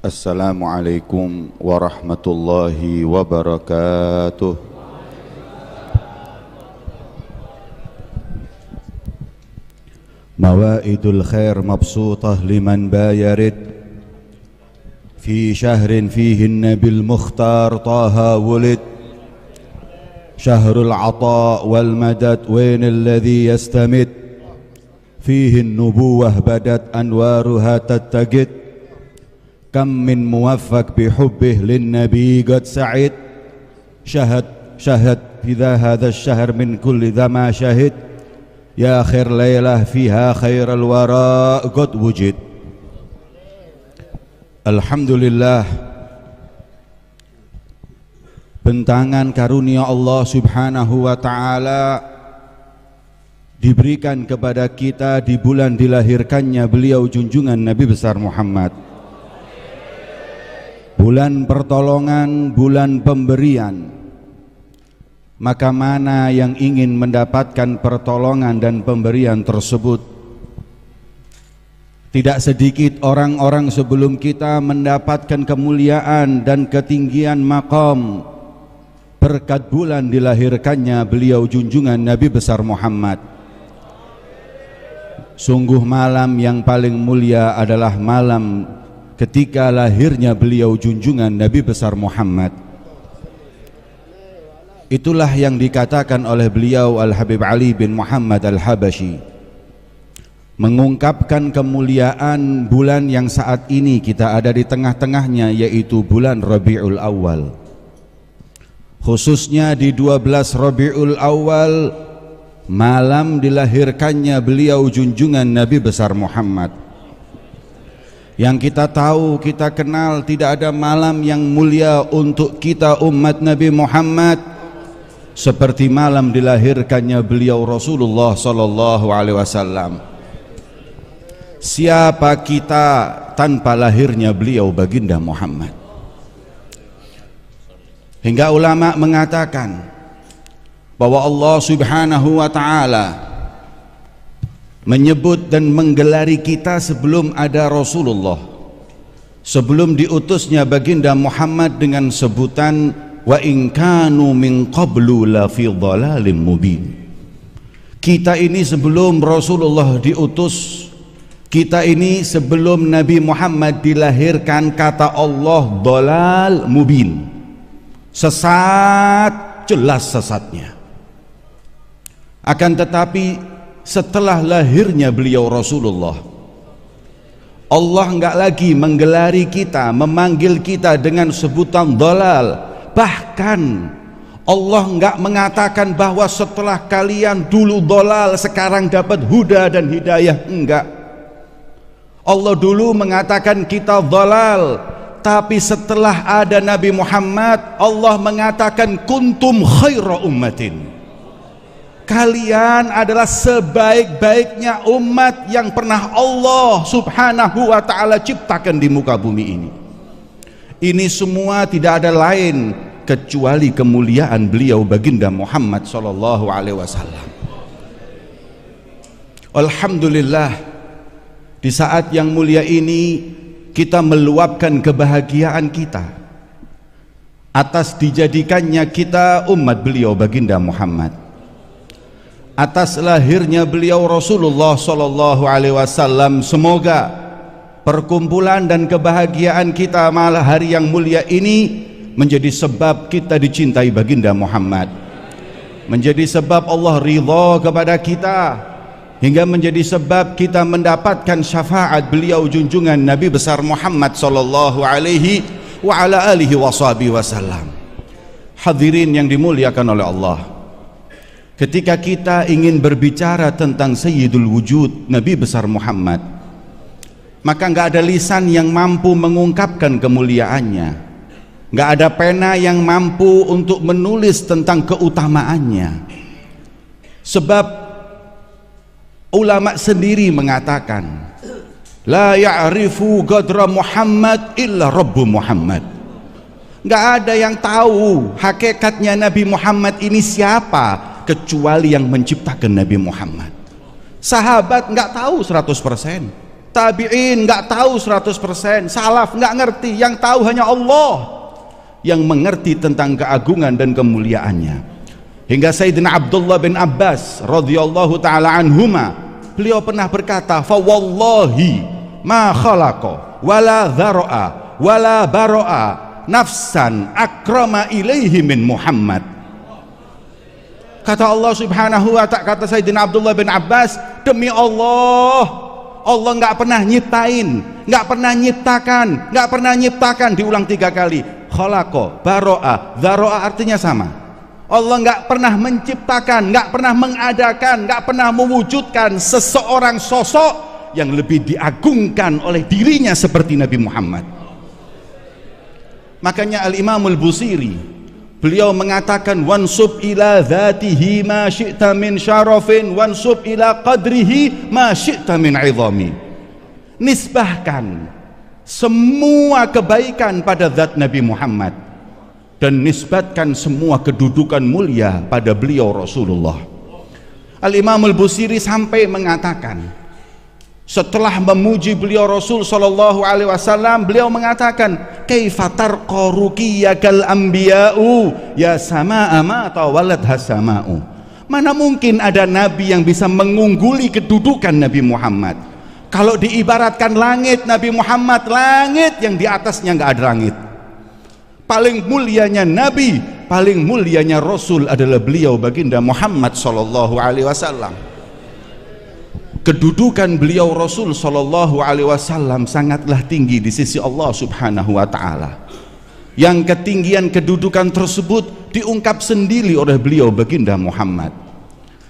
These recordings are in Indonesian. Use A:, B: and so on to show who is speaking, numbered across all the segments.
A: Assalamualaikum warahmatullahi wabarakatuh. Mawaidul khair mabsutah liman bayarid fi syahrin fihi nabil mukhtar taha wulid syahrul ata wal madad wain alladhi yastamid fihi nubuwah badat anwaruha tattagid kam min muwaffaq bihubbih lin nabi qad sa'id syahad fi hadha asy-syahr min kulli dhama syahid ya khair laylah fiha khairal wara qad wujid. Alhamdulillah, bentangan karunia Allah subhanahu wa ta'ala diberikan kepada kita di bulan dilahirkannya beliau junjungan Nabi besar Muhammad, bulan pertolongan, bulan pemberian. Maka mana yang ingin mendapatkan pertolongan dan pemberian tersebut? Tidak sedikit orang-orang sebelum kita mendapatkan kemuliaan dan ketinggian maqam berkat bulan dilahirkannya beliau junjungan Nabi besar Muhammad. Sungguh malam yang paling mulia adalah malam ketika lahirnya beliau junjungan Nabi besar Muhammad. Itulah yang dikatakan oleh beliau Al-Habib Ali bin Muhammad Al-Habashi, mengungkapkan kemuliaan bulan yang saat ini kita ada di tengah-tengahnya, yaitu bulan Rabiul Awal. Khususnya di 12 Rabiul Awal, malam dilahirkannya beliau junjungan Nabi besar Muhammad. Yang kita tahu, kita kenal, tidak ada malam yang mulia untuk kita umat Nabi Muhammad seperti malam dilahirkannya beliau Rasulullah sallallahu alaihi wasallam. Siapa kita tanpa lahirnya beliau baginda Muhammad? Hingga ulama mengatakan bahwa Allah subhanahu wa ta'ala menyebut dan menggelari kita sebelum ada Rasulullah, sebelum diutusnya baginda Muhammad dengan sebutan wa in kanu min qablu la fi dhalalim mubin. Kita ini sebelum Rasulullah diutus, kita ini sebelum Nabi Muhammad dilahirkan, kata Allah, dhalal mubin, sesat, jelas sesatnya. Akan tetapi setelah lahirnya beliau Rasulullah, Allah enggak lagi menggelari kita, memanggil kita dengan sebutan dhalal. Bahkan Allah enggak mengatakan bahwa setelah kalian dulu dhalal sekarang dapat huda dan hidayah. Enggak. Allah dulu mengatakan kita dhalal, tapi setelah ada Nabi Muhammad, Allah mengatakan kuntum khaira ummatin, kalian adalah sebaik-baiknya umat yang pernah Allah subhanahu wa ta'ala ciptakan di muka bumi ini. Ini semua tidak ada lain kecuali kemuliaan beliau baginda Muhammad sallallahu alaihi wasallam. Alhamdulillah, di saat yang mulia ini kita meluapkan kebahagiaan kita atas dijadikannya kita umat beliau baginda Muhammad, atas lahirnya beliau Rasulullah sallallahu alaihi wasallam. Semoga perkumpulan dan kebahagiaan kita malam hari yang mulia ini menjadi sebab kita dicintai baginda Muhammad, menjadi sebab Allah ridha kepada kita, hingga menjadi sebab kita mendapatkan syafaat beliau junjungan Nabi besar Muhammad sallallahu alaihi wa ala alihi wasallam. Hadirin yang dimuliakan oleh Allah, ketika kita ingin berbicara tentang Sayyidul Wujud Nabi besar Muhammad, maka enggak ada lisan yang mampu mengungkapkan kemuliaannya, enggak ada pena yang mampu untuk menulis tentang keutamaannya. Sebab ulama sendiri mengatakan la ya'rifu qadra Muhammad illa Rabbu Muhammad. Enggak ada yang tahu hakikatnya Nabi Muhammad ini siapa kecuali yang menciptakan Nabi Muhammad. Sahabat enggak tahu 100%, tabi'in nggak tahu 100%, salaf nggak ngerti, yang tahu hanya Allah yang mengerti tentang keagungan dan kemuliaannya. Hingga Sayyidina Abdullah bin Abbas radhiyallahu taala anhuma, beliau pernah berkata, fa wallahi ma khalaqa wala dhara'a wala bara'a nafsan akrama ilaihi min Muhammad. Kata Allah subhanahu wa ta'ala, kata Sayyidina Abdullah bin Abbas, demi Allah, Allah nggak pernah nyiptain, nggak pernah nyiptakan, nggak pernah nyiptakan, diulang 3 kali. Khalaqa, baro'a, dharo'a artinya sama. Allah nggak pernah menciptakan, nggak pernah mengadakan, nggak pernah mewujudkan seseorang sosok yang lebih diagungkan oleh dirinya seperti Nabi Muhammad. Makanya Al-Imam Al-Busiri, beliau mengatakan, wansub ila dhatihi ma syi'ta min syarafin wansub ila qadrihi ma syi'ta min 'idhami. Nisbahkan semua kebaikan pada zat Nabi Muhammad dan nisbatkan semua kedudukan mulia pada beliau Rasulullah. Al-Imam Al-Busiri sampai mengatakan, setelah memuji beliau Rasul sallallahu alaihi wasallam, beliau mengatakan, kaifatar qaruqiyakal anbiya'u ya sama'a ma tawalad hasama'u. Mana mungkin ada nabi yang bisa mengungguli kedudukan Nabi Muhammad? Kalau diibaratkan langit, Nabi Muhammad langit yang di atasnya nggak ada langit. Paling mulianya nabi, paling mulianya rasul adalah beliau baginda Muhammad sallallahu alaihi wasallam. Kedudukan beliau Rasul sallallahu alaihi wasallam sangatlah tinggi di sisi Allah Subhanahu wa taala. Yang ketinggian kedudukan tersebut diungkap sendiri oleh beliau baginda Muhammad.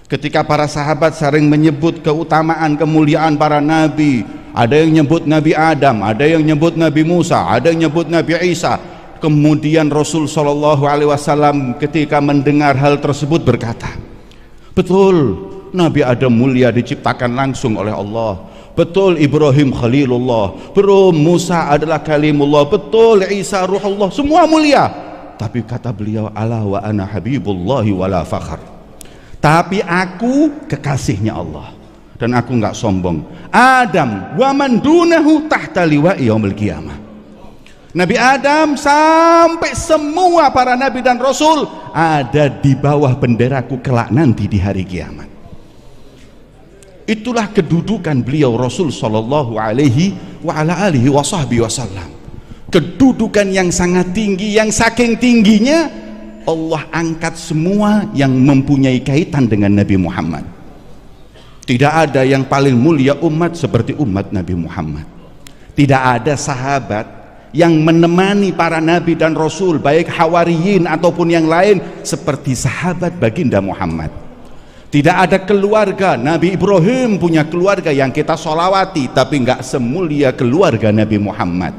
A: Ketika para sahabat sering menyebut keutamaan kemuliaan para nabi, ada yang nyebut Nabi Adam, ada yang nyebut Nabi Musa, ada yang nyebut Nabi Isa. Kemudian Rasul sallallahu alaihi wasallam ketika mendengar hal tersebut berkata, betul, Nabi Adam mulia diciptakan langsung oleh Allah, betul Ibrahim Khalilullah, betul Musa adalah kalimullah, betul Isa ruhullah, semua mulia. Tapi kata beliau, ala wa ana habibullahi wala fakhar, tapi aku kekasihnya Allah dan aku nggak sombong. Adam wa man dunahu tahta liwa'i yaumil qiyamah. Nabi Adam sampai semua para nabi dan rasul ada di bawah benderaku kelak nanti di hari kiamat. Itulah kedudukan beliau Rasul sallallahu alaihi wa ala alihi wasallam. Kedudukan yang sangat tinggi, yang saking tingginya Allah angkat semua yang mempunyai kaitan dengan Nabi Muhammad. Tidak ada yang paling mulia umat seperti umat Nabi Muhammad. Tidak ada sahabat yang menemani para nabi dan rasul, baik hawariyin ataupun yang lain, seperti sahabat baginda Muhammad. Tidak ada keluarga, Nabi Ibrahim punya keluarga yang kita sholawati, tapi nggak semulia keluarga Nabi Muhammad.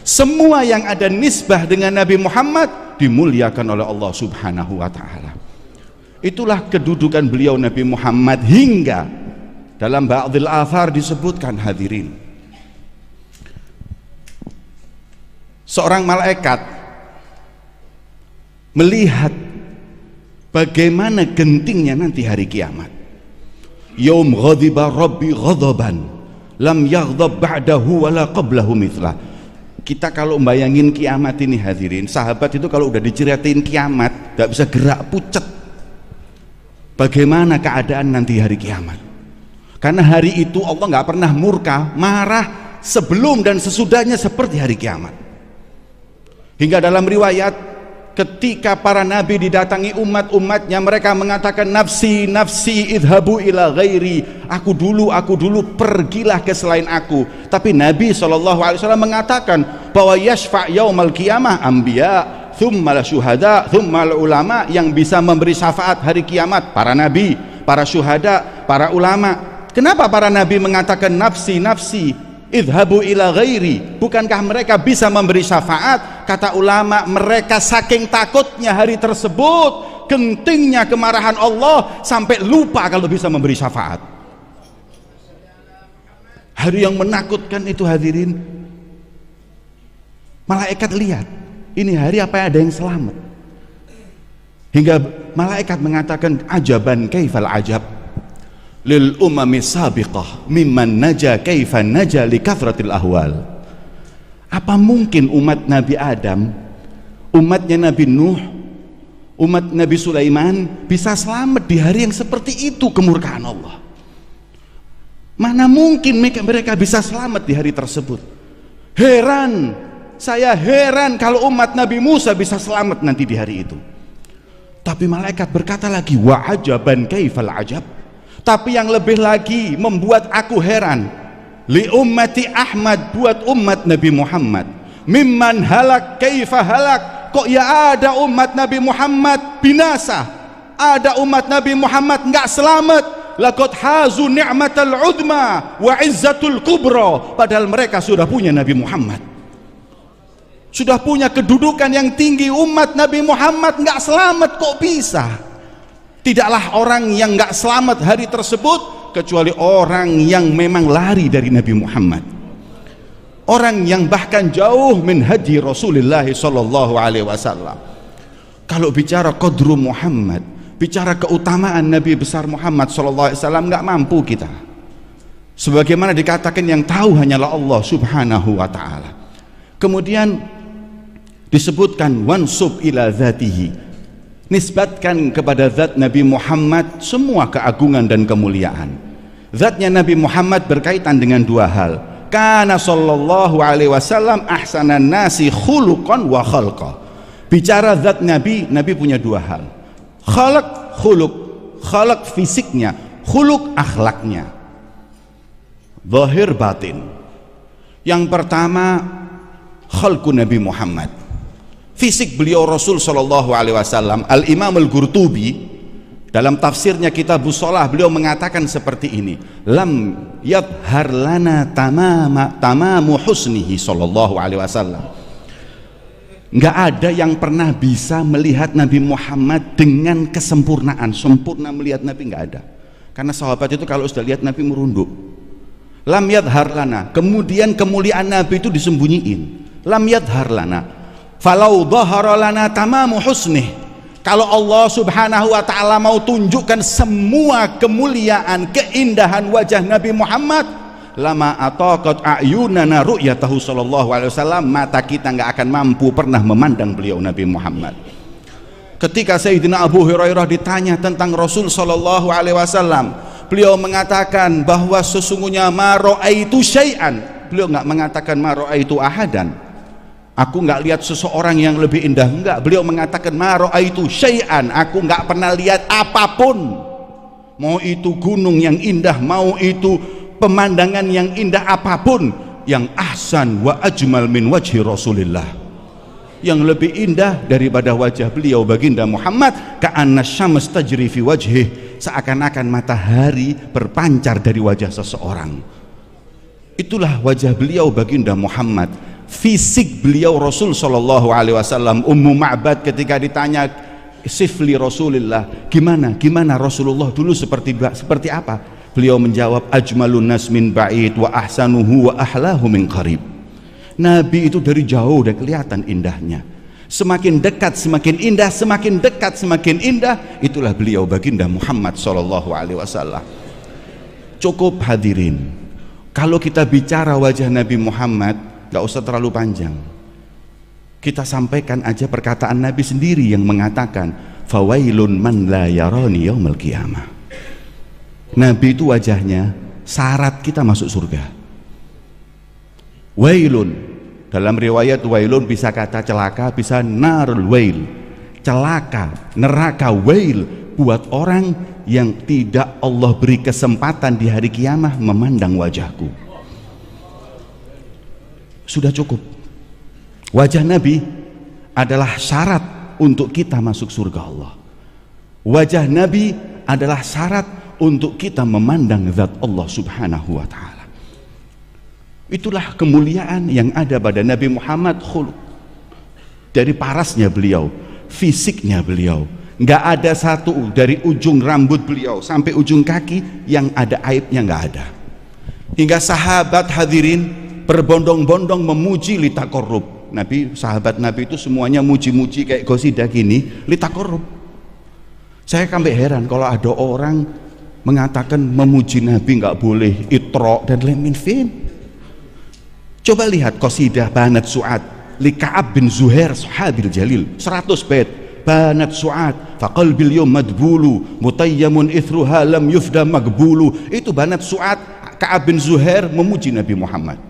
A: Semua yang ada nisbah dengan Nabi Muhammad dimuliakan oleh Allah Subhanahu wa ta'ala. Itulah kedudukan beliau Nabi Muhammad, hingga dalam ba'dil athar disebutkan, hadirin, seorang malaikat melihat bagaimana gentingnya nanti hari kiamat. Yaum ghadiba rabbi ghadaban lam yaghdab ba'dahu wala qablahu mithlah. Kita kalau bayangin kiamat ini, hadirin, sahabat itu kalau udah diceritain kiamat gak bisa gerak, pucet. Bagaimana keadaan nanti hari kiamat? Karena hari itu Allah gak pernah murka, marah sebelum dan sesudahnya seperti hari kiamat. Hingga dalam riwayat, ketika para nabi didatangi umat-umatnya, mereka mengatakan, nafsi nafsi idhabu ila ghairi, aku dulu, pergilah ke selain aku. Tapi Nabi SAW mengatakan bahwa yashfa' yaumal qiyamah anbiya, thumma syuhada, thumma ulama. Yang bisa memberi syafaat hari kiamat para nabi, para syuhada, para ulama. Kenapa para nabi mengatakan nafsi nafsi idhabu ila ghairi? Bukankah mereka bisa memberi syafaat? Kata ulama, mereka saking takutnya hari tersebut, gentingnya kemarahan Allah, sampai lupa kalau bisa memberi syafaat. Hari yang menakutkan itu, hadirin. Malaikat lihat, ini hari apa ada yang selamat? Hingga malaikat mengatakan, ajaban kaifal ajab, lil umami sabiqah mimman naja kaifa naja li kathratil ahwal. Apa mungkin umat Nabi Adam, umatnya Nabi Nuh, umat Nabi Sulaiman bisa selamat di hari yang seperti itu kemurkaan Allah? Mana mungkin mereka bisa selamat di hari tersebut? Heran, saya heran kalau umat Nabi Musa bisa selamat nanti di hari itu. Tapi malaikat berkata lagi, wa ajaban kaifal ajab. Tapi yang lebih lagi membuat aku heran, li ummati Ahmad, buat umat Nabi Muhammad, mimman halak kaifa halak. Kok ya ada umat Nabi Muhammad binasa, ada umat Nabi Muhammad enggak selamat. Laqad hazu ni'matal udma wa izzatul kubra. Padahal mereka sudah punya Nabi Muhammad, sudah punya kedudukan yang tinggi. Umat Nabi Muhammad enggak selamat, kok bisa? Tidaklah orang yang enggak selamat hari tersebut kecuali orang yang memang lari dari Nabi Muhammad, orang yang bahkan jauh min hadi Rasulullah sallallahu alaihi wasallam. Kalau bicara qadru Muhammad, bicara keutamaan Nabi besar Muhammad sallallahu alaihi wasallam, enggak mampu kita. Sebagaimana dikatakan yang tahu hanyalah Allah subhanahu wa ta'ala. Kemudian disebutkan wansub ila dzatihi, nisbatkan kepada zat Nabi Muhammad semua keagungan dan kemuliaan. Zatnya Nabi Muhammad berkaitan dengan dua hal. Kana sallallahu alaihi wasallam ahsanan nasi khuluqan wa khalqa. Bicara zat Nabi, Nabi punya dua hal. Khalaq khuluq, khalaq fisiknya, khuluq akhlaknya, zahir batin. Yang pertama khalqu Nabi Muhammad, fisik beliau Rasul sallallahu alaihi wasallam. Al-Imam Al-Qurtubi dalam tafsirnya Kitabus Shalah, beliau mengatakan seperti ini, lam yadhhar lana tamamu husnihi sallallahu alaihi wasallam. Enggak ada yang pernah bisa melihat Nabi Muhammad dengan kesempurnaan, sempurna melihat Nabi, enggak ada. Karena sahabat itu kalau sudah lihat Nabi merunduk. Lam yadhhar lana, kemudian kemuliaan Nabi itu disembunyiin. Lam yadhhar lana falau dhahara lana tamamu husnih. Kalau Allah subhanahu wa ta'ala mau tunjukkan semua kemuliaan, keindahan wajah Nabi Muhammad, lama ataqat a'yunana ru'yatahu sallallahu alaihi wasallam, mata kita nggak akan mampu pernah memandang beliau Nabi Muhammad. Ketika Sayyidina Abu Hurairah ditanya tentang Rasul sallallahu alaihi wasallam, beliau mengatakan bahwa sesungguhnya ma ra'aitu syai'an. Beliau nggak mengatakan ma ra'aitu ahadan, aku nggak lihat seseorang yang lebih indah, enggak. Beliau mengatakan ma ra'aitu syai'an, aku nggak pernah lihat apapun, mau itu gunung yang indah, mau itu pemandangan yang indah apapun, yang ahsan wa ajmal min wajhi Rasulillah, yang lebih indah daripada wajah beliau baginda Muhammad. Ka'anna syams tajri fi wajhi, seakan-akan matahari berpancar dari wajah seseorang. Itulah wajah beliau baginda Muhammad, fisik beliau Rasul sallallahu alaihi wasallam. Ummu Ma'bad ketika ditanya sifli Rasulillah, gimana Rasulullah dulu seperti apa? Beliau menjawab, ajmalun nas min ba'id wa ahsanuhu wa ahlahu min qarib. Nabi itu dari jauh udah kelihatan indahnya, semakin dekat semakin indah, semakin dekat semakin indah. Itulah beliau baginda Muhammad sallallahu alaihi wasallam. Cukup hadirin, kalau kita bicara wajah Nabi Muhammad gak usah terlalu panjang, kita sampaikan aja perkataan Nabi sendiri yang mengatakan, fawailun man la yarani yaumal qiyamah. Nabi itu wajahnya syarat kita masuk surga. Wailun, dalam riwayat wailun bisa kata celaka, bisa narul wail, celaka, neraka. Wail buat orang yang tidak Allah beri kesempatan di hari kiamah memandang wajahku. Sudah cukup. Wajah Nabi adalah syarat untuk kita masuk surga Allah. Wajah Nabi adalah syarat untuk kita memandang zat Allah subhanahu wa ta'ala. Itulah kemuliaan yang ada pada Nabi Muhammad. Khuluq, dari parasnya beliau, fisiknya beliau, nggak ada satu dari ujung rambut beliau sampai ujung kaki yang ada aibnya, nggak ada. Hingga sahabat hadirin berbondong-bondong memuji litakorrub. Nabi, sahabat Nabi itu semuanya muji-muji kayak gosidah gini, litakorrub. Saya sampai heran kalau ada orang mengatakan memuji Nabi nggak boleh Itra dan Leminfin. Coba lihat qasidah Banat Su'ad li Ka'ab bin Zuhair sahabil jalil, 100 bait. Banat Su'ad faqalbil yawm madbulu mutayyamun ithruha lam yufda magbulu. Itu Banat Su'ad, Ka'ab bin Zuhair memuji Nabi Muhammad.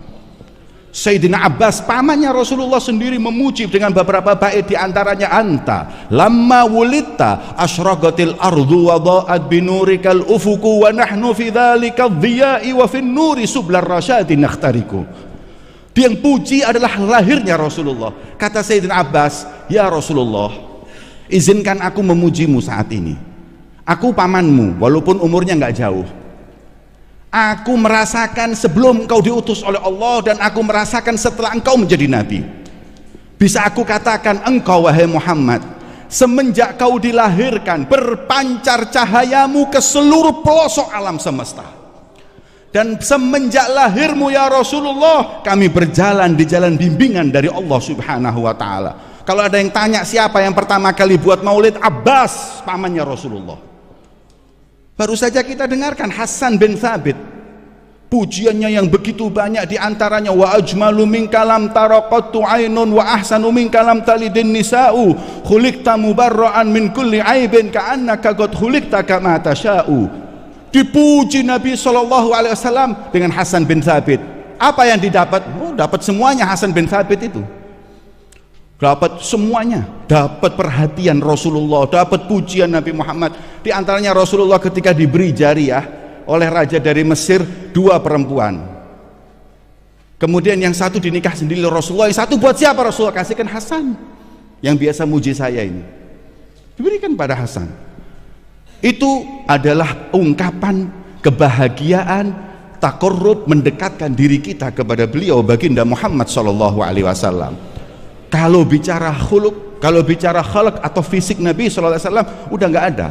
A: Sayyidina Abbas pamannya Rasulullah sendiri memuji dengan beberapa bait, di antaranya anta lamma wulidta asyraqatil ardu wa dha'at binurikal ufuku wa nahnu fi dzalika dhiya'i wa fin nuri sublar rasyadi nakhtariku. Yang puji adalah lahirnya Rasulullah. Kata Sayyidina Abbas, ya Rasulullah, izinkan aku memujimu saat ini. Aku pamanmu walaupun umurnya nggak jauh. Aku merasakan sebelum engkau diutus oleh Allah, dan aku merasakan setelah engkau menjadi nabi. Bisa aku katakan engkau wahai Muhammad, semenjak kau dilahirkan berpancar cahayamu ke seluruh pelosok alam semesta. Dan semenjak lahirmu ya Rasulullah, kami berjalan di jalan bimbingan dari Allah Subhanahu wa ta'ala. Kalau ada yang tanya siapa yang pertama kali buat maulid, Abbas, pamannya Rasulullah. Baru saja kita dengarkan Hasan bin Thabit, pujiannya yang begitu banyak, di antaranya wa ajmalu minka lam taraqattu ainun wa ahsanu minka lam talidin nisa'u khuliqta mubarra'an min kulli aibin ka'annaka qad khuliqta kama tasha'u. Dipuji Nabi SAW dengan Hasan bin Thabit. Apa yang didapat? Oh, dapat semuanya. Hasan bin Thabit itu dapat semuanya, dapat perhatian Rasulullah, dapat pujian Nabi Muhammad. Di antaranya Rasulullah ketika diberi jariah oleh raja dari Mesir 2 perempuan, kemudian yang satu dinikah sendiri Rasulullah, yang satu buat siapa? Rasulullah kasihkan Hasan yang biasa muji saya ini, diberikan pada Hasan. Itu adalah ungkapan kebahagiaan, takarrub, mendekatkan diri kita kepada beliau baginda Muhammad SAW. Kalau bicara khuluq, kalau bicara khalq atau fisik Nabi SAW udah nggak ada.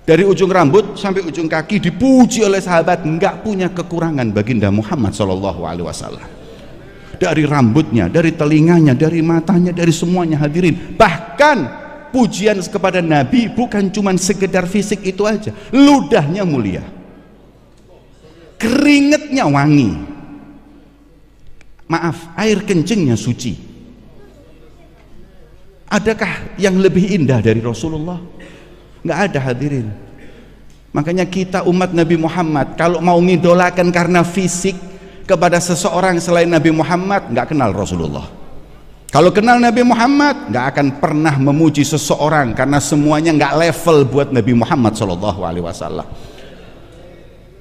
A: Dari ujung rambut sampai ujung kaki dipuji oleh sahabat, nggak punya kekurangan baginda Muhammad SAW. Dari rambutnya, dari telinganya, dari matanya, dari semuanya hadirin. Bahkan pujian kepada Nabi bukan cuma sekedar fisik itu aja, ludahnya mulia, keringetnya wangi, maaf, air kencingnya suci. Adakah yang lebih indah dari Rasulullah? Nggak ada hadirin. Makanya kita umat Nabi Muhammad kalau mau ngidolakan karena fisik kepada seseorang selain Nabi Muhammad, nggak kenal Rasulullah. Kalau kenal Nabi Muhammad, nggak akan pernah memuji seseorang, karena semuanya nggak level buat Nabi Muhammad SAW.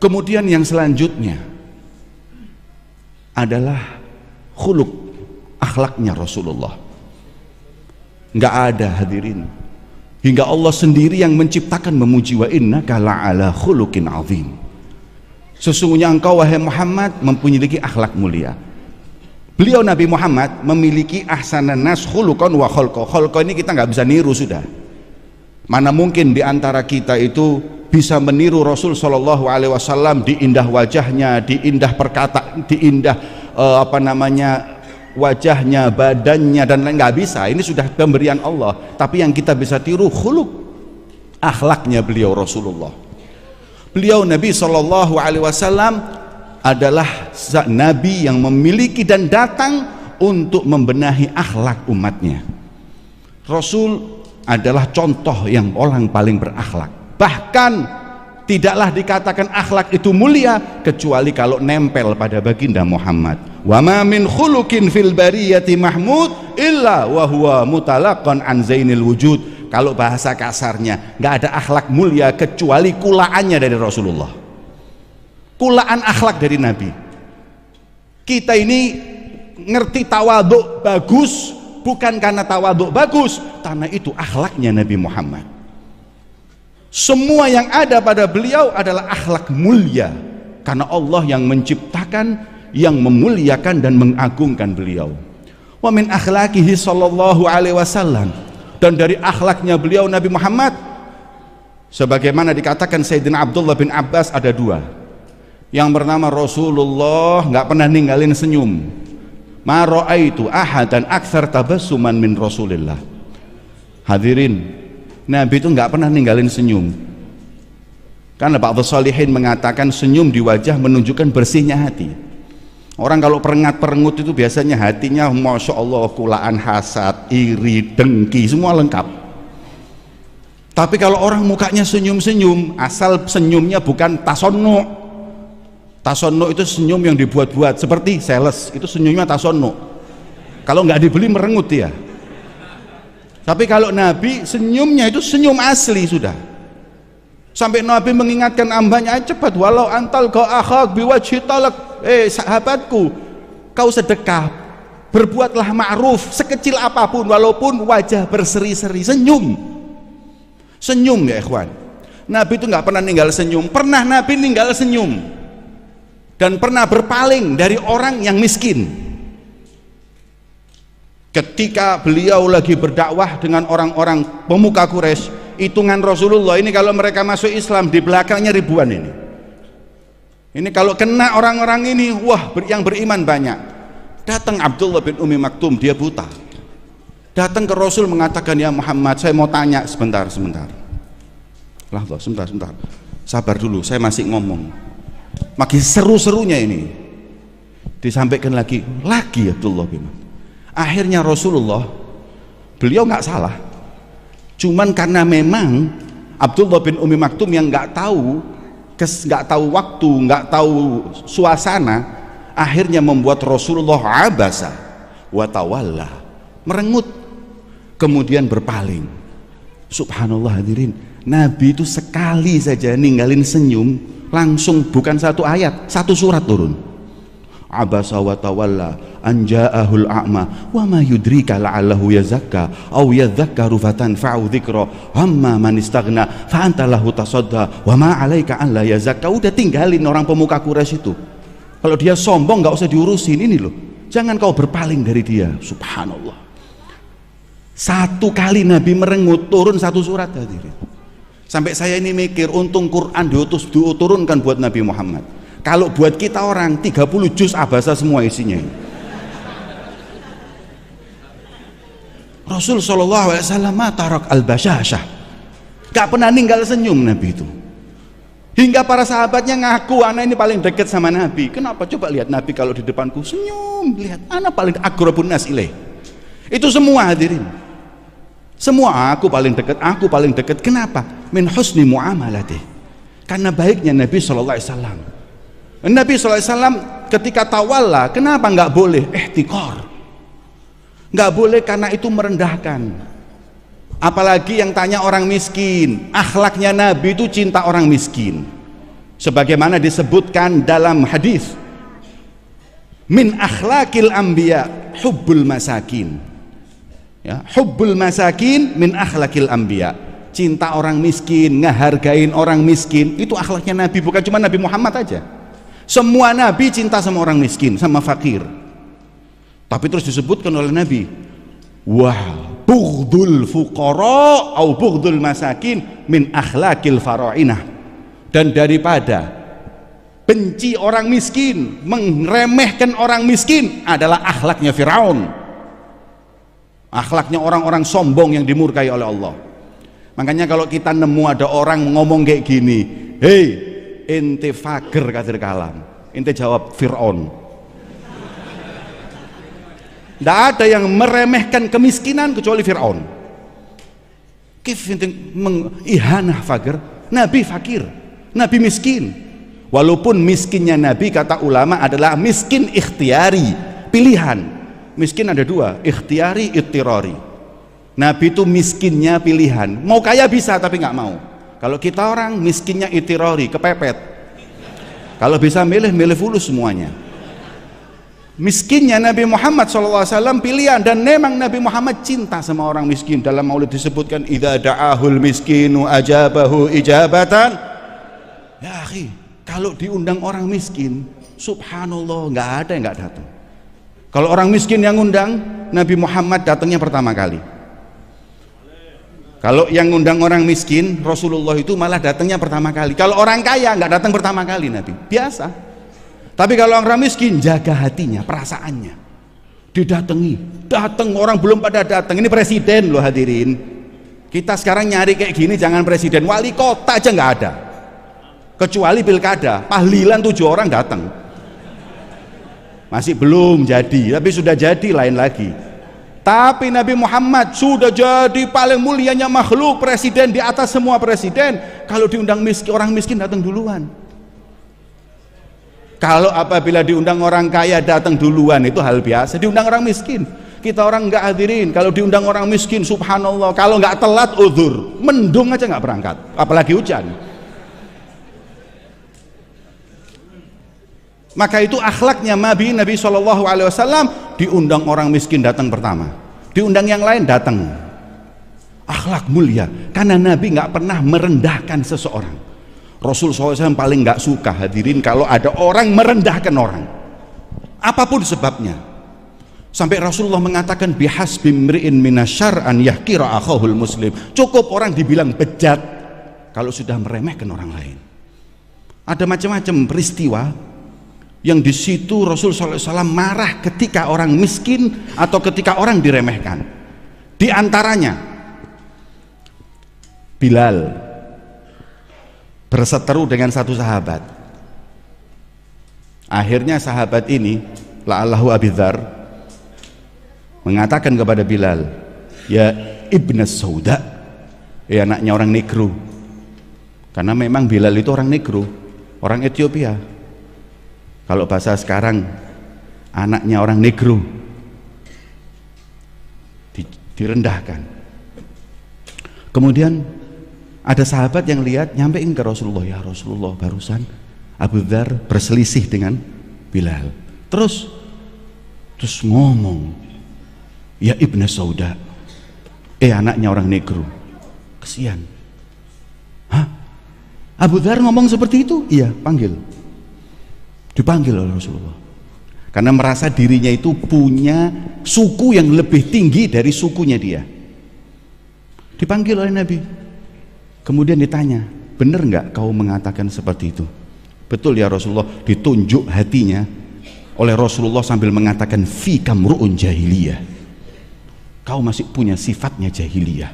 A: Kemudian yang selanjutnya adalah khuluq, akhlaknya Rasulullah. Nggak ada hadirin, hingga Allah sendiri yang menciptakan memuji, wa innaka la'ala khuluqin azim. Sesungguhnya engkau wahai Muhammad memiliki akhlak mulia. Beliau Nabi Muhammad memiliki ahsanan nas khuluqan wa khalqa. Khalqa ini kita nggak bisa niru sudah. Mana mungkin di antara kita itu bisa meniru Rasul SAW di indah wajahnya, di indah perkataan, di indah wajahnya, badannya, dan lain, nggak bisa. Ini sudah pemberian Allah. Tapi yang kita bisa tiru khuluq, akhlaknya beliau Rasulullah. Beliau Nabi SAW adalah Nabi yang memiliki dan datang untuk membenahi akhlak umatnya. Rasul adalah contoh yang orang paling berakhlak. Bahkan tidaklah dikatakan akhlak itu mulia kecuali kalau nempel pada baginda Muhammad. Wa ma min khuluqin fil bariyati mahmud illa wa huwa mutalaqan an zainil wujud. Kalau bahasa kasarnya, nggak ada akhlak mulia kecuali kulaannya dari Rasulullah. Kulaan akhlak dari Nabi. Kita ini ngerti tawaduk bagus bukan karena tawaduk bagus, karena itu akhlaknya Nabi Muhammad. Semua yang ada pada beliau adalah akhlak mulia, karena Allah yang menciptakan, yang memuliakan dan mengagungkan beliau. Wa min akhlaqihi sallallahu alaihi wasallam, dan dari akhlaknya beliau Nabi Muhammad, sebagaimana dikatakan Sayyidina Abdullah bin Abbas, ada dua. Yang bernama Rasulullah nggak pernah ninggalin senyum. Ma ra'aitu ahadan aktsar tabassuman min Rasulillah. Hadirin, Nabi itu nggak pernah ninggalin senyum. Karena ba'dhu shalihin mengatakan senyum di wajah menunjukkan bersihnya hati. Orang kalau perengut itu biasanya hatinya masya Allah kulaan hasad, iri, dengki, semua lengkap. Tapi kalau orang mukanya senyum-senyum, asal senyumnya bukan tasonno. Tasonno itu senyum yang dibuat-buat, seperti sales itu senyumnya tasonno. Kalau nggak dibeli merengut dia. Tapi kalau Nabi senyumnya itu senyum asli sudah. Sampai Nabi mengingatkan hambanya, cepat walau antal kau akhak biwajhi talak, sahabatku, kau sedekah, berbuatlah ma'ruf sekecil apapun walaupun wajah berseri-seri, senyum ya ikhwan. Nabi itu nggak pernah ninggal senyum. Pernah Nabi ninggal senyum dan pernah berpaling dari orang yang miskin ketika beliau lagi berdakwah dengan orang-orang pemuka Quraisy. Hitungan Rasulullah ini kalau mereka masuk Islam di belakangnya ribuan ini. Ini kalau kena orang-orang ini, wah yang beriman banyak. Datang Abdullah bin Umi Maktum, dia buta. Datang ke Rasul mengatakan, ya Muhammad, saya mau tanya sebentar. Lah, sebentar. Sabar dulu, saya masih ngomong. Makin seru-serunya ini. Disampaikan lagi Abdullah bin Maktum. Akhirnya Rasulullah, beliau nggak salah. Cuman karena memang Abdullah bin Umi Maktum yang nggak tahu waktu, nggak tahu suasana, akhirnya membuat Rasulullah abasa wa tawalla, merengut, kemudian berpaling. Subhanallah hadirin, Nabi itu sekali saja ninggalin senyum langsung bukan satu ayat, satu surat turun. Abasa wa tawalla an ja'ahul a'ma wa ma yudrika la'allahu yazakka aw yadhakkaru fatanfa'u dzikra amma man istaghna fa anta lahu tasadda wa ma 'alaika an la yazakka. Udah tinggalin orang pemuka Quraisy itu. Kalau dia sombong nggak usah diurusin, ini loh, jangan kau berpaling dari dia. Subhanallah, satu kali Nabi merengut turun satu surat hadirin. Sampai saya ini mikir, untung Quran diturunkan buat Nabi Muhammad. Kalau buat kita orang 30 juz abasa semua isinya. Rasul sallallahu alaihi wasallam tarak al-basyashah, gak pernah ninggal senyum Nabi itu. Hingga para sahabatnya ngaku, anak ini paling dekat sama Nabi. Kenapa? Coba lihat Nabi kalau di depanku senyum, lihat anak paling aqrabun nas ilaih. Itu semua hadirin. Semua aku paling dekat. Kenapa? Min husni muamalatih. Karena baiknya Nabi sallallahu alaihi wasallam. Nabi SAW ketika tawalla, kenapa nggak boleh ihtikar? Nggak boleh karena itu merendahkan. Apalagi yang tanya orang miskin. Akhlaknya Nabi itu cinta orang miskin. Sebagaimana disebutkan dalam hadis, min akhlakil anbiya hubbul masakin. Ya, hubbul masakin min akhlakil anbiya. Cinta orang miskin, ngehargain orang miskin, itu akhlaknya Nabi, bukan cuma Nabi Muhammad aja. Semua Nabi cinta sama orang miskin, sama fakir. Tapi terus disebutkan oleh Nabi, wah bughdul fuqara au bughdul masakin min akhlakil fara'inah. Dan daripada benci orang miskin, meremehkan orang miskin adalah akhlaknya Firaun, akhlaknya orang-orang sombong yang dimurkai oleh Allah. Makanya kalau kita nemu ada orang ngomong kayak gini, hei ente fakir kadir kalam, ente jawab Fir'aun. Tidak ada yang meremehkan kemiskinan kecuali Fir'aun. Kif ente mengihanah fakir? Nabi fakir, Nabi miskin. Walaupun miskinnya Nabi kata ulama adalah miskin ikhtiari, pilihan. Miskin ada dua, ikhtiari, ittirari. Nabi itu miskinnya pilihan, mau kaya bisa tapi nggak mau. Kalau kita orang miskinnya itirori, kepepet. Kalau bisa milih fulus semuanya. Miskinnya Nabi Muhammad SAW pilihan, dan memang Nabi Muhammad cinta sama orang miskin. Dalam maulid disebutkan, idza da'ahul miskinu ajabahu ijabatan. Ya akhi, kalau diundang orang miskin, subhanallah, nggak ada yang nggak datang. Kalau orang miskin yang undang, Nabi Muhammad datangnya pertama kali. Kalau yang ngundang orang miskin, Rasulullah itu malah datangnya pertama kali. Kalau orang kaya nggak datang pertama kali Nabi, biasa. Tapi kalau orang miskin, jaga hatinya, perasaannya, didatangi, datang orang belum pada datang. Ini presiden loh hadirin. Kita sekarang nyari kayak gini, jangan presiden, wali kota aja nggak ada. Kecuali pilkada, tahlilan 7 orang datang. Masih belum jadi, tapi sudah jadi lain lagi. Tapi Nabi Muhammad sudah jadi paling mulianya makhluk, presiden di atas semua presiden. Kalau diundang orang miskin datang duluan. Kalau apabila diundang orang kaya datang duluan itu hal biasa. Diundang orang miskin, kita orang nggak hadirin. Kalau diundang orang miskin, subhanallah, kalau nggak telat uzur, mendung aja nggak berangkat, apalagi hujan. Maka itu akhlaknya Nabi SAW, diundang orang miskin datang pertama, diundang yang lain datang. Akhlak mulia, karena Nabi nggak pernah merendahkan seseorang. Rasul SAW paling nggak suka hadirin kalau ada orang merendahkan orang, apapun sebabnya. Sampai Rasulullah mengatakan bihasbi mri'in minasyar an yahkira akhahul muslim. Cukup orang dibilang bejat kalau sudah meremehkan orang lain. Ada macam-macam peristiwa yang di situ Rasul SAW marah ketika orang miskin atau ketika orang diremehkan. Di antaranya Bilal berseteru dengan satu sahabat. Akhirnya sahabat ini, la'allahu Abi Dzar, mengatakan kepada Bilal, ya Ibnu Sauda, ya anaknya orang negro. Karena memang Bilal itu orang negro, orang Ethiopia. Kalau bahasa sekarang, anaknya orang negro, direndahkan. Kemudian ada sahabat yang lihat, nyampein ke Rasulullah, ya Rasulullah, barusan Abu Dzar berselisih dengan Bilal. Terus ngomong, ya Ibnu Sauda, anaknya orang negro, kesian. Hah? Abu Dzar ngomong seperti itu? Iya, panggil. Dipanggil oleh Rasulullah karena merasa dirinya itu punya suku yang lebih tinggi dari sukunya dia. Dipanggil oleh Nabi, kemudian ditanya, benar nggak kau mengatakan seperti itu? Betul ya Rasulullah. Ditunjuk hatinya oleh Rasulullah sambil mengatakan fika mru'un jahiliyah, kau masih punya sifatnya jahiliyah,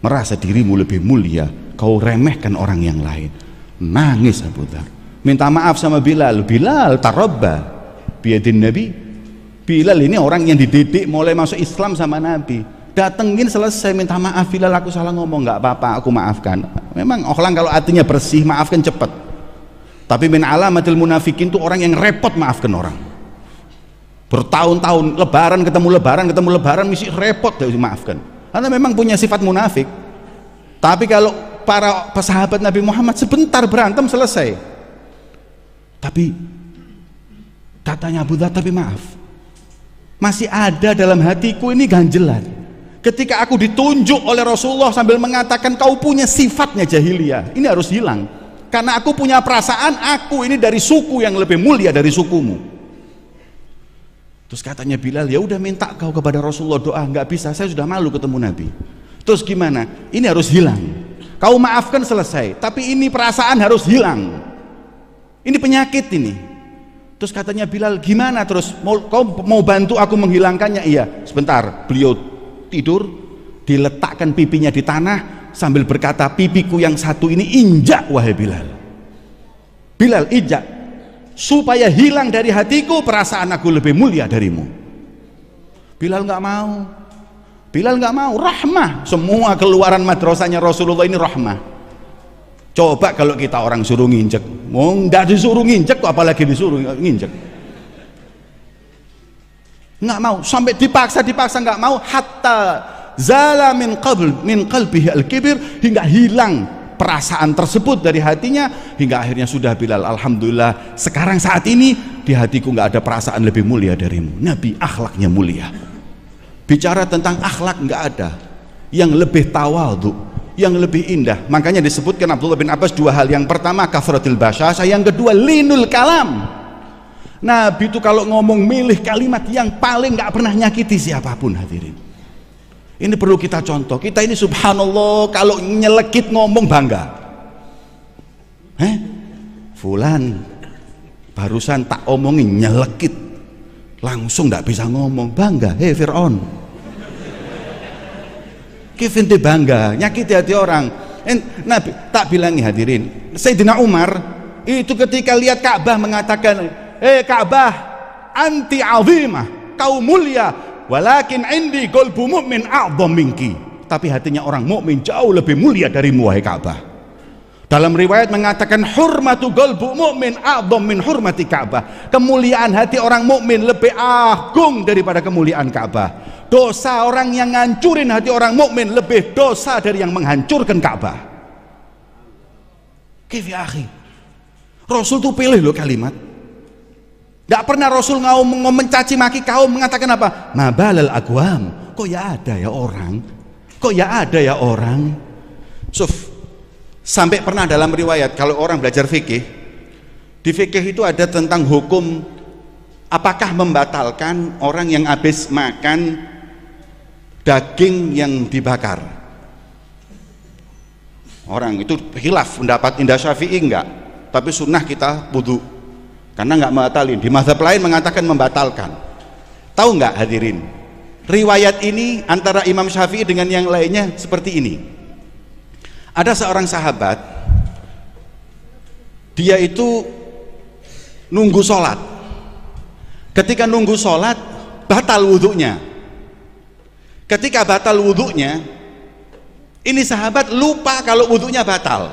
A: merasa dirimu lebih mulia, kau remehkan orang yang lain. Nangis Abu Dzar, minta maaf sama Bilal. Bilal tarabba biadin Nabi. Bilal ini orang yang dididik mulai masuk Islam sama Nabi. Datengin selesai minta maaf, Bilal aku salah ngomong, nggak apa-apa, aku maafkan. Memang orang kalau hatinya bersih maafkan cepat. Tapi min alamatil munafikin itu orang yang repot maafkan orang. Bertahun-tahun lebaran ketemu lebaran mesti repot dari maafkan. Karena memang punya sifat munafik. Tapi kalau para sahabat Nabi Muhammad sebentar berantem selesai. Tapi katanya Abu Dzar, tapi maaf, masih ada dalam hatiku ini ganjelan ketika aku ditunjuk oleh Rasulullah sambil mengatakan kau punya sifatnya jahiliyah, ini harus hilang karena aku punya perasaan aku ini dari suku yang lebih mulia dari sukumu. Terus katanya Bilal, ya udah minta kau kepada Rasulullah doa. Nggak bisa, saya sudah malu ketemu Nabi. Terus gimana? Ini harus hilang. Kau maafkan selesai, tapi ini perasaan harus hilang. Ini penyakit ini. Terus katanya Bilal, gimana terus? Kau mau bantu aku menghilangkannya? Iya, sebentar. Beliau tidur, diletakkan pipinya di tanah sambil berkata, pipiku yang satu ini injak wahai Bilal. Bilal, injak supaya hilang dari hatiku perasaan aku lebih mulia darimu. Bilal nggak mau. Bilal nggak mau. Rahmah. Semua keluaran madrasahnya Rasulullah ini rahmah. Coba kalau kita orang suruh nginjek, mau nggak disuruh nginjek kok, apalagi disuruh nginjek. Nggak mau, sampai dipaksa nggak mau. Hatta zala min qalbihi al-kibir, hingga hilang perasaan tersebut dari hatinya, hingga akhirnya sudah Bilal, alhamdulillah sekarang saat ini di hatiku nggak ada perasaan lebih mulia darimu. Nabi akhlaknya mulia. Bicara tentang akhlak nggak ada yang lebih tawadhu, yang lebih indah. Makanya disebutkan Abdullah bin Abbas dua hal. Yang pertama kathratul basyashah, yang kedua linul kalam. Nabi itu kalau ngomong milih kalimat yang paling nggak pernah nyakiti siapapun hadirin. Ini perlu kita contoh. Kita ini subhanallah kalau nyelekit ngomong bangga. Fulan barusan tak omongin nyelekit, langsung nggak bisa ngomong, bangga. Fir'aun Kevin bangga, nyakiti hati orang. Nabi tak bilangi hadirin, Sayyidina Umar itu ketika lihat Ka'bah mengatakan, Ka'bah anti azimah, kau mulia, walakin indi qalbu mu'min a'dham minki, tapi hatinya orang mukmin jauh lebih mulia darimu wahai Ka'bah. Dalam riwayat mengatakan hurmatu qalbu mu'min a'dham min hurmati Ka'bah, kemuliaan hati orang mukmin lebih agung daripada kemuliaan Ka'bah. Dosa orang yang ngancurin hati orang mukmin lebih dosa dari yang menghancurkan Ka'bah. Kif ya akhi, Rasul tuh pilih loh kalimat. Gak pernah Rasul ngomong mencaci maki kaum, mengatakan apa? Mabalal aqwam, kok ya ada ya orang, kok ya ada ya orang. Sampai pernah dalam riwayat, kalau orang belajar fikih, di fikih itu ada tentang hukum apakah membatalkan orang yang habis makan daging yang dibakar. Orang itu khilaf pendapat Indah Syafi'i enggak, tapi sunnah kita wudu karena enggak membatalin. Di mazhab lain mengatakan membatalkan. Tahu enggak hadirin, riwayat ini antara Imam Syafi'i dengan yang lainnya seperti ini. Ada seorang sahabat, dia itu nunggu sholat. Ketika nunggu sholat, batal wudhunya. Ketika batal wudhunya, ini sahabat lupa kalau wudhunya batal.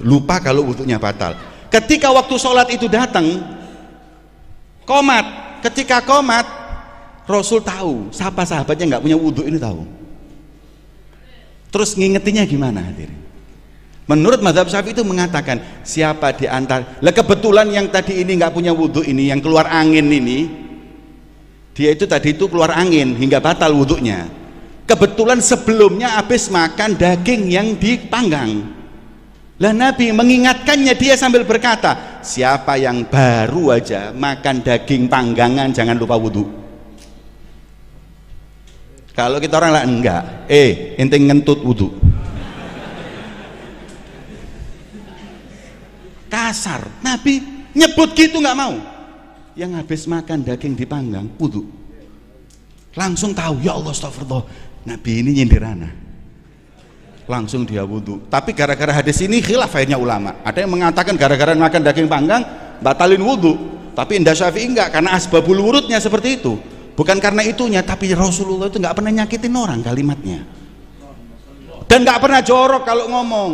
A: Lupa kalau wudhunya batal. Ketika waktu sholat itu datang, qomat. Ketika qomat, Rasul tahu siapa sahabatnya nggak punya wudhu ini, tahu. Terus ngingetinnya gimana hadirin? Menurut mazhab Syafi'i itu mengatakan siapa di antara, kebetulan yang tadi ini nggak punya wudhu ini, yang keluar angin ini, dia itu tadi itu keluar angin hingga batal wudhunya. Kebetulan sebelumnya habis makan daging yang dipanggang. Lah Nabi mengingatkannya, dia sambil berkata, siapa yang baru aja makan daging panggangan jangan lupa wudhu. Kalau kita orang lah enggak, ente ngentut wudhu. Kasar. Nabi nyebut gitu nggak mau. Yang habis makan daging dipanggang wudhu. Langsung tahu, ya Allah astagfirullah, Nabi ini nyindir ana. Langsung dia wudhu. Tapi gara-gara hadis ini khilaf akhirnya ulama. Ada yang mengatakan gara-gara makan daging panggang batalin wudhu. Tapi Indah Syafi'i enggak, karena asbabul wurudnya seperti itu. Bukan karena itunya, tapi Rasulullah itu nggak pernah nyakitin orang kalimatnya, dan nggak pernah jorok kalau ngomong,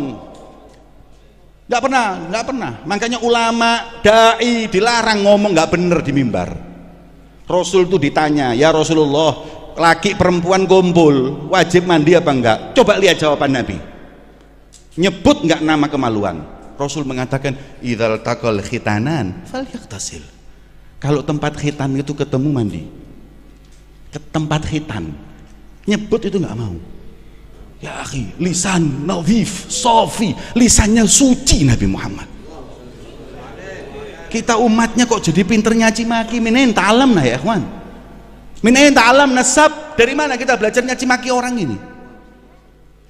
A: nggak pernah. Makanya ulama dai dilarang ngomong nggak bener di mimbar. Rasul itu ditanya, ya Rasulullah, laki perempuan kumpul wajib mandi apa enggak? Coba lihat jawaban Nabi, nyebut nggak nama kemaluan. Rasul mengatakan, idzal taqal khitanan falyaqtasil. Kalau tempat khitan itu ketemu mandi. Ke tempat khitan nyebut itu nggak mau. Ya akhi, lisan nadhif sofi, lisannya suci Nabi Muhammad. Kita umatnya kok jadi pinter nyaci maki. Minen ta'alam nah ya ikhwan, minen ta'alam nasab. Dari mana kita belajar nyaci maki orang ini?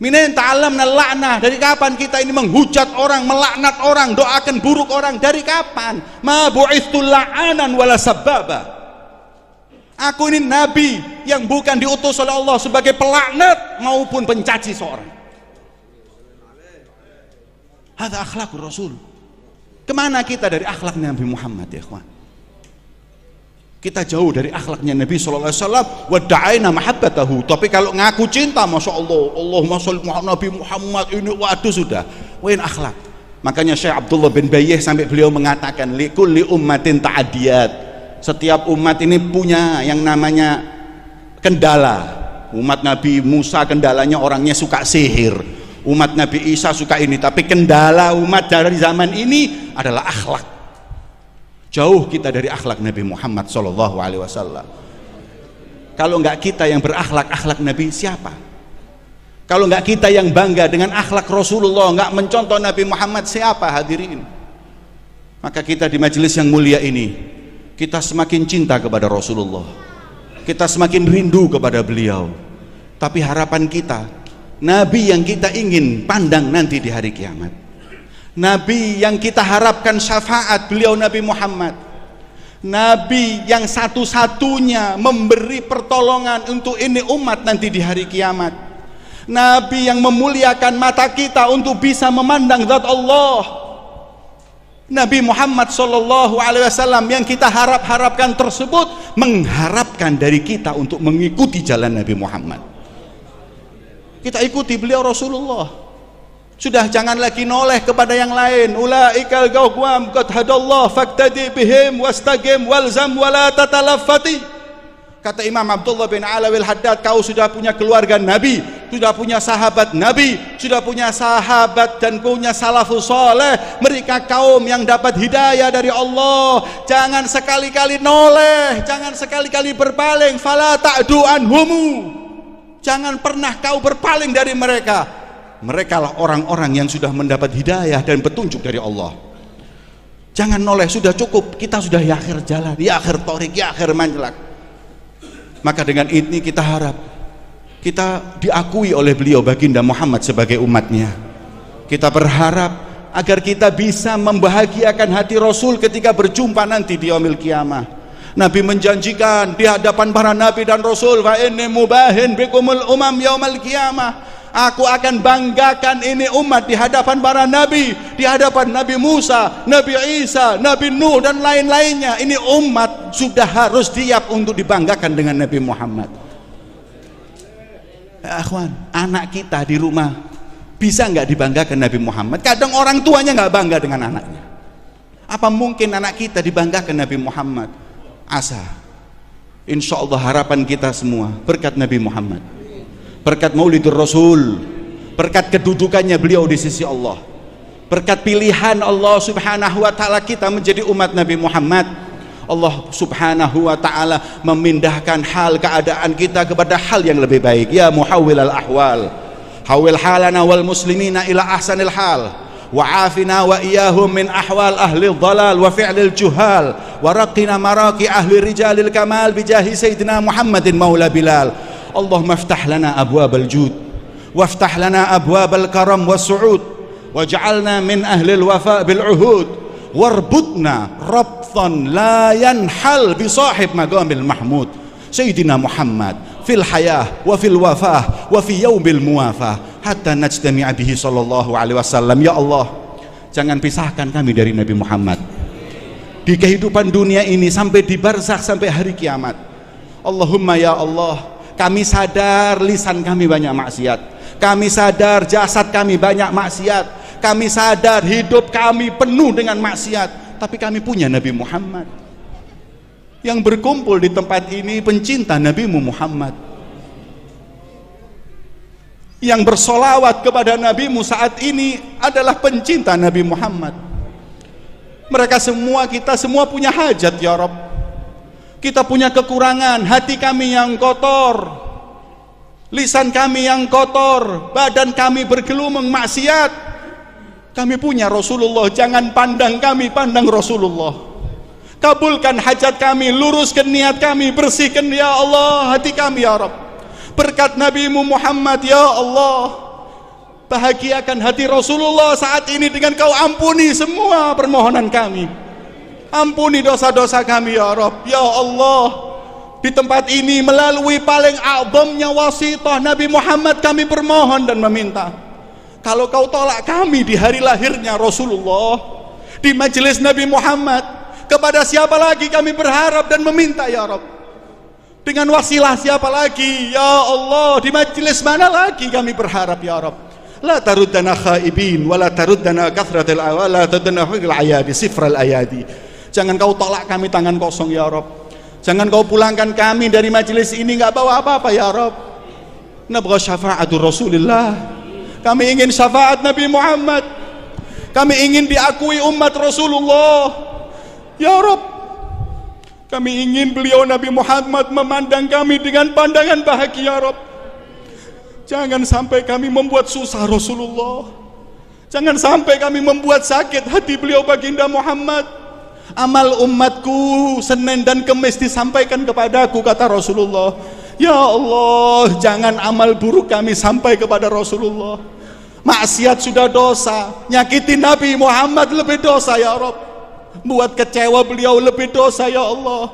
A: Minen ta'alam nala'nah. Dari kapan kita ini menghujat orang, melaknat orang, doakan buruk orang? Dari kapan? Ma bu'ithul la'anan wala sababa. Aku ini nabi yang bukan diutus oleh Allah sebagai pelaknat maupun pencaci seorang. Hadza akhlaqur Rasul. Kemana kita dari akhlak Nabi Muhammad ya ikhwan? Kita jauh dari akhlaknya Nabi SAW. Wa da'aina mahabbatahu. Tapi kalau ngaku cinta, masya Allah, Allahumma sholli Nabi Muhammad, ini waduh sudah. Wain akhlak. Makanya Syekh Abdullah bin Bayyih sampai beliau mengatakan, likulli ummatin ta'adiyat. Setiap umat ini punya yang namanya kendala. Umat Nabi Musa kendalanya orangnya suka sihir, umat Nabi Isa suka ini. Tapi kendala umat dari zaman ini adalah akhlak. Jauh kita dari akhlak Nabi Muhammad SAW. Kalau enggak kita yang berakhlak akhlak Nabi, siapa? Kalau enggak kita yang bangga dengan akhlak Rasulullah, enggak mencontoh Nabi Muhammad, siapa hadirin? Maka kita di majelis yang mulia ini, kita semakin cinta kepada Rasulullah, kita semakin rindu kepada beliau. Tapi harapan kita, Nabi yang kita ingin pandang nanti di hari kiamat, Nabi yang kita harapkan syafaat beliau Nabi Muhammad, Nabi yang satu-satunya memberi pertolongan untuk ini umat nanti di hari kiamat, Nabi yang memuliakan mata kita untuk bisa memandang zat Allah. Nabi Muhammad SAW yang kita harapkan tersebut mengharapkan dari kita untuk mengikuti jalan Nabi Muhammad. Kita ikuti beliau Rasulullah. Sudah jangan lagi noleh kepada yang lain. Ulaikal ghawam qad hadallah faqtadi bihim wastaqim walzam wala tatalaffati. Kata Imam Abdullah bin Alawil Haddad, kau sudah punya keluarga Nabi, sudah punya sahabat Nabi, sudah punya sahabat dan punya salafus soleh, mereka kaum yang dapat hidayah dari Allah. Jangan sekali-kali noleh, jangan sekali-kali berpaling. Fala ta'du anhumu, jangan pernah kau berpaling dari mereka. Mereka lah orang-orang yang sudah mendapat hidayah dan petunjuk dari Allah. Jangan noleh, sudah cukup, kita sudah di akhir jalan, di akhir torik, di akhir manjelak. Maka dengan ini kita harap kita diakui oleh beliau baginda Muhammad sebagai umatnya. Kita berharap agar kita bisa membahagiakan hati Rasul ketika berjumpa nanti di yaumil qiyamah. Nabi menjanjikan di hadapan para nabi dan rasul, fa inni mubahin bikumul umam yaumal qiyamah. Aku akan banggakan ini umat di hadapan para nabi, di hadapan Nabi Musa, Nabi Isa, Nabi Nuh dan lain-lainnya. Ini umat sudah harus siap untuk dibanggakan dengan Nabi Muhammad. Ya, akhwan, anak kita di rumah bisa nggak dibanggakan Nabi Muhammad? Kadang orang tuanya nggak bangga dengan anaknya. Apa mungkin anak kita dibanggakan Nabi Muhammad? Asa, insya Allah harapan kita semua berkat Nabi Muhammad, berkat Maulidur Rasul, berkat kedudukannya beliau di sisi Allah, berkat pilihan Allah subhanahu wa ta'ala kita menjadi umat Nabi Muhammad. Allah subhanahu wa ta'ala memindahkan hal keadaan kita kepada hal yang lebih baik. Ya muhawwilal ahwal, hawil halana wal muslimina ila ahsanil hal, wa'afina wa iyahum min ahwal ahli dhalal wa fi'lil juhal, wa raqina maraqi ahli rijalil kamal bijahi sayyidina Muhammadin maula Bilal. Allahumma aftah lana abwabal jud waftah lana abwabal karam wassu'ud waj'alna min ahlil wafa bil uhud warbutna rabtan la yanhal bi sahib maqamil mahmud sayyidina Muhammad fil hayah wa fil wafah wa fi yaumil muwafah hatta najtami'a bihi sallallahu alaihi wasallam. Ya Allah, jangan pisahkan kami dari Nabi Muhammad di kehidupan dunia ini sampai di barzakh, sampai hari kiamat. Allahumma ya Allah, kami sadar lisan kami banyak maksiat, kami sadar jasad kami banyak maksiat, kami sadar hidup kami penuh dengan maksiat, tapi kami punya Nabi Muhammad. Yang berkumpul di tempat ini pencinta Nabi Muhammad, yang bersolawat kepada Nabimu saat ini adalah pencinta Nabi Muhammad. Mereka semua, kita semua punya hajat ya Rabb. Kita punya kekurangan, hati kami yang kotor, lisan kami yang kotor, badan kami bergelumang maksiat. Kami punya Rasulullah, jangan pandang kami, pandang Rasulullah. Kabulkan hajat kami, luruskan niat kami, bersihkan ya Allah hati kami ya Rabb. Berkat Nabimu Muhammad ya Allah, bahagiakan hati Rasulullah saat ini dengan kau ampuni semua permohonan kami. Ampuni dosa-dosa kami ya Rabb. Ya Allah, di tempat ini melalui paling a'zamnya wasithah Nabi Muhammad kami bermohon dan meminta, kalau kau tolak kami di hari lahirnya Rasulullah, di majelis Nabi Muhammad, kepada siapa lagi kami berharap dan meminta ya Rabb? Dengan wasilah siapa lagi ya Allah? Di majelis mana lagi kami berharap ya Rabb? La taruddana khaibin wa la taruddana kathratil awal, la taruddana fil ayadi sifral ayadi. Jangan kau tolak kami tangan kosong ya Rabb. Jangan kau pulangkan kami dari majelis ini nggak bawa apa-apa ya Rabb. Nabgha syafa'atul Rasulillah. Kami ingin syafaat Nabi Muhammad. Kami ingin diakui umat Rasulullah ya Rabb. Kami ingin beliau Nabi Muhammad memandang kami dengan pandangan bahagia Rabb. Jangan sampai kami membuat susah Rasulullah. Jangan sampai kami membuat sakit hati beliau baginda Muhammad. Amal umatku Senin dan Kemis disampaikan kepadaku, kata Rasulullah. Ya Allah, jangan amal buruk kami sampai kepada Rasulullah. Maksiat sudah dosa, nyakiti Nabi Muhammad lebih dosa ya Rabb. Buat kecewa beliau lebih dosa ya Allah.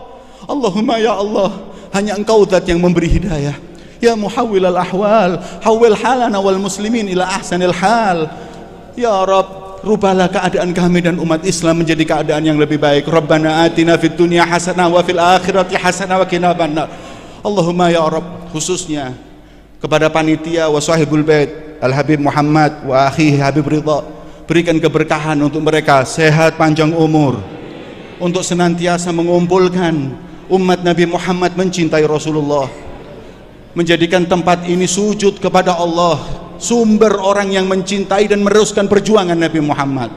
A: Allahumma ya Allah, hanya Engkau zat yang memberi hidayah, Ya muhawwilal ahwal, hawwil halana wal muslimin ila ahsanil hal. Ya Rabb, rubahlah keadaan kami dan umat Islam menjadi keadaan yang lebih baik. Rabbana atina fid dunya hasanah wa fil akhirati hasanah wa qina adzabannar. Allahumma ya Rabb, khususnya kepada panitia wa sahibul bait Al Habib Muhammad wa akhihi Habib Ridha, berikan keberkahan untuk mereka, sehat panjang umur, untuk senantiasa mengumpulkan umat Nabi Muhammad mencintai Rasulullah, menjadikan tempat ini sujud kepada Allah, sumber orang yang mencintai dan meneruskan perjuangan Nabi Muhammad.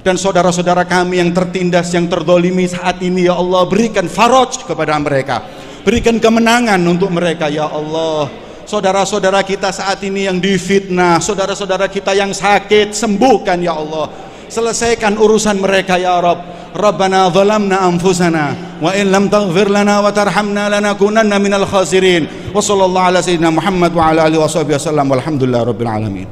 A: Dan saudara-saudara kami yang tertindas, yang terdolimi saat ini, ya Allah, berikan faraj kepada mereka, berikan kemenangan untuk mereka, ya Allah. Saudara-saudara kita saat ini yang difitnah, saudara-saudara kita yang sakit, sembuhkan ya Allah, selesaikan urusan mereka ya Rabb. Rabbana zalamna anfusana wa in lam taghfir lana wa tarhamna lanakunanna minal khasirin. Wa sallallahu ala sayyidina Muhammad wa ala alihi wa sahbihi wasallam walhamdulillahi rabbil alamin.